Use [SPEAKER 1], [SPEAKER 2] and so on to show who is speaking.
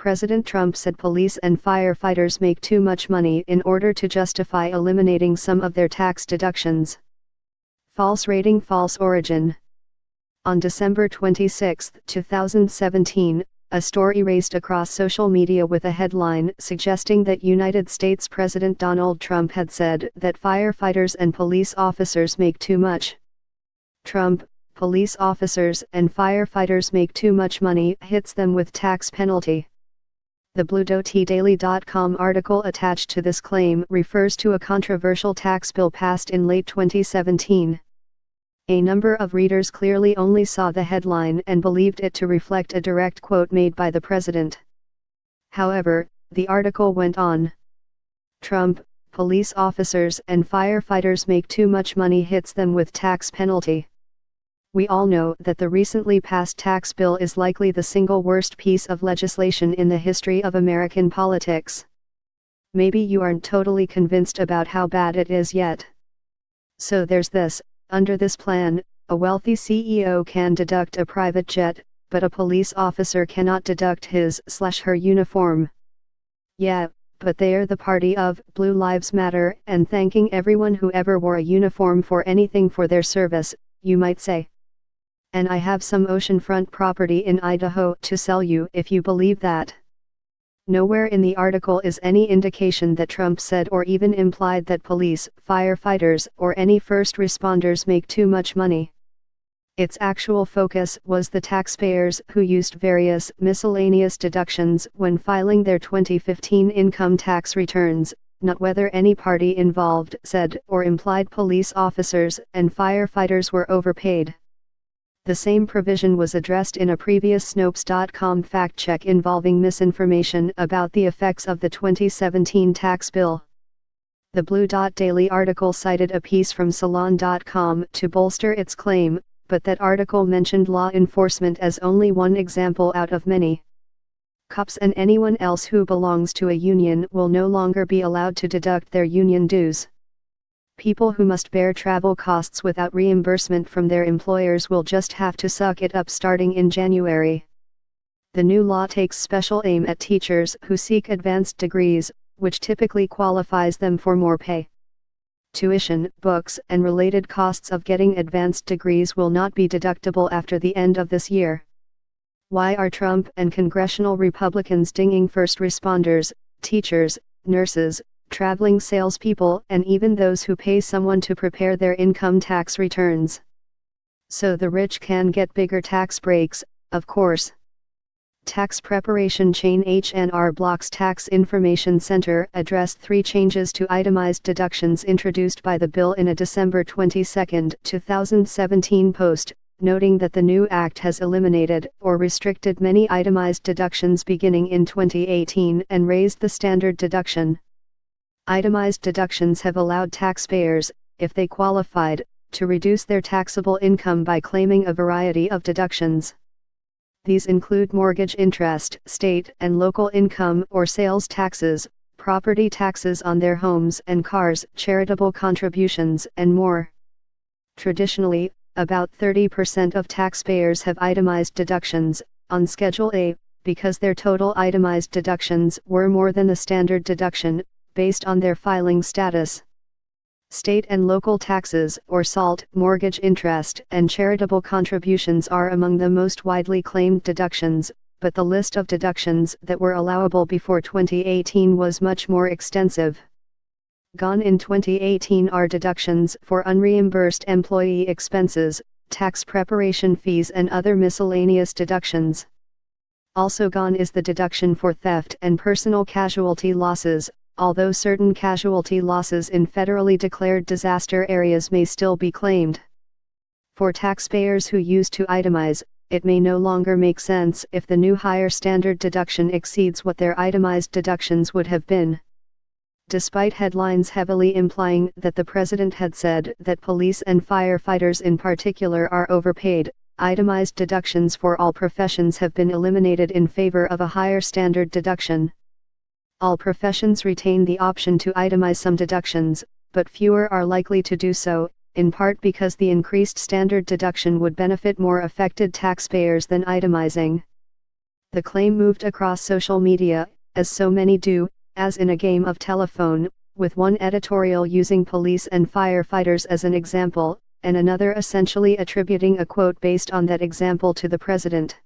[SPEAKER 1] President Trump said police and firefighters make too much money in order to justify eliminating some of their tax deductions. False rating, false origin. On December 26, 2017, a story raced across social media with a headline suggesting that United States President Donald Trump had said that firefighters and police officers make too much. Trump, police officers and firefighters make too much money, hits them with tax penalty. The BlueDotTDaily.com article attached to this claim refers to a controversial tax bill passed in late 2017. A number of readers clearly only saw the headline and believed it to reflect a direct quote made by the president. However, the article went on. Trump, police officers and firefighters make too much money, hits them with tax penalty. We all know that the recently passed tax bill is likely the single worst piece of legislation in the history of American politics. Maybe you aren't totally convinced about how bad it is yet. So there's this. Under this plan, a wealthy CEO can deduct a private jet, but a police officer cannot deduct his/her uniform. Yeah, but they're the party of Blue Lives Matter and thanking everyone who ever wore a uniform for anything for their service, you might say. And I have some oceanfront property in Idaho to sell you if you believe that. Nowhere in the article is any indication that Trump said or even implied that police, firefighters, or any first responders make too much money. Its actual focus was the taxpayers who used various miscellaneous deductions when filing their 2015 income tax returns, not whether any party involved said or implied police officers and firefighters were overpaid. The same provision was addressed in a previous Snopes.com fact-check involving misinformation about the effects of the 2017 tax bill. The Blue Dot Daily article cited a piece from Salon.com to bolster its claim, but that article mentioned law enforcement as only one example out of many. Cops and anyone else who belongs to a union will no longer be allowed to deduct their union dues. People who must bear travel costs without reimbursement from their employers will just have to suck it up starting in January. The new law takes special aim at teachers who seek advanced degrees, which typically qualifies them for more pay. Tuition, books, and related costs of getting advanced degrees will not be deductible after the end of this year. Why are Trump and congressional Republicans dinging first responders, teachers, nurses, traveling salespeople, and even those who pay someone to prepare their income tax returns? So the rich can get bigger tax breaks, of course. Tax preparation chain H&R Block's Tax Information Center addressed 3 changes to itemized deductions introduced by the bill in a December 22, 2017 post, noting that the new act has eliminated or restricted many itemized deductions beginning in 2018 and raised the standard deduction. Itemized deductions have allowed taxpayers, if they qualified, to reduce their taxable income by claiming a variety of deductions. These include mortgage interest, state and local income or sales taxes, property taxes on their homes and cars, charitable contributions, and more. Traditionally, about 30% of taxpayers have itemized deductions on Schedule A, because their total itemized deductions were more than the standard deduction, based on their filing status. State and local taxes, or SALT, mortgage interest, and charitable contributions are among the most widely claimed deductions, but the list of deductions that were allowable before 2018 was much more extensive. Gone in 2018 are deductions for unreimbursed employee expenses, tax preparation fees, and other miscellaneous deductions. Also gone is the deduction for theft and personal casualty losses, although certain casualty losses in federally declared disaster areas may still be claimed. For taxpayers who used to itemize, it may no longer make sense if the new higher standard deduction exceeds what their itemized deductions would have been. Despite headlines heavily implying that the president had said that police and firefighters in particular are overpaid, itemized deductions for all professions have been eliminated in favor of a higher standard deduction. All professions retain the option to itemize some deductions, but fewer are likely to do so, in part because the increased standard deduction would benefit more affected taxpayers than itemizing. The claim moved across social media, as so many do, as in a game of telephone, with one editorial using police and firefighters as an example, and another essentially attributing a quote based on that example to the president.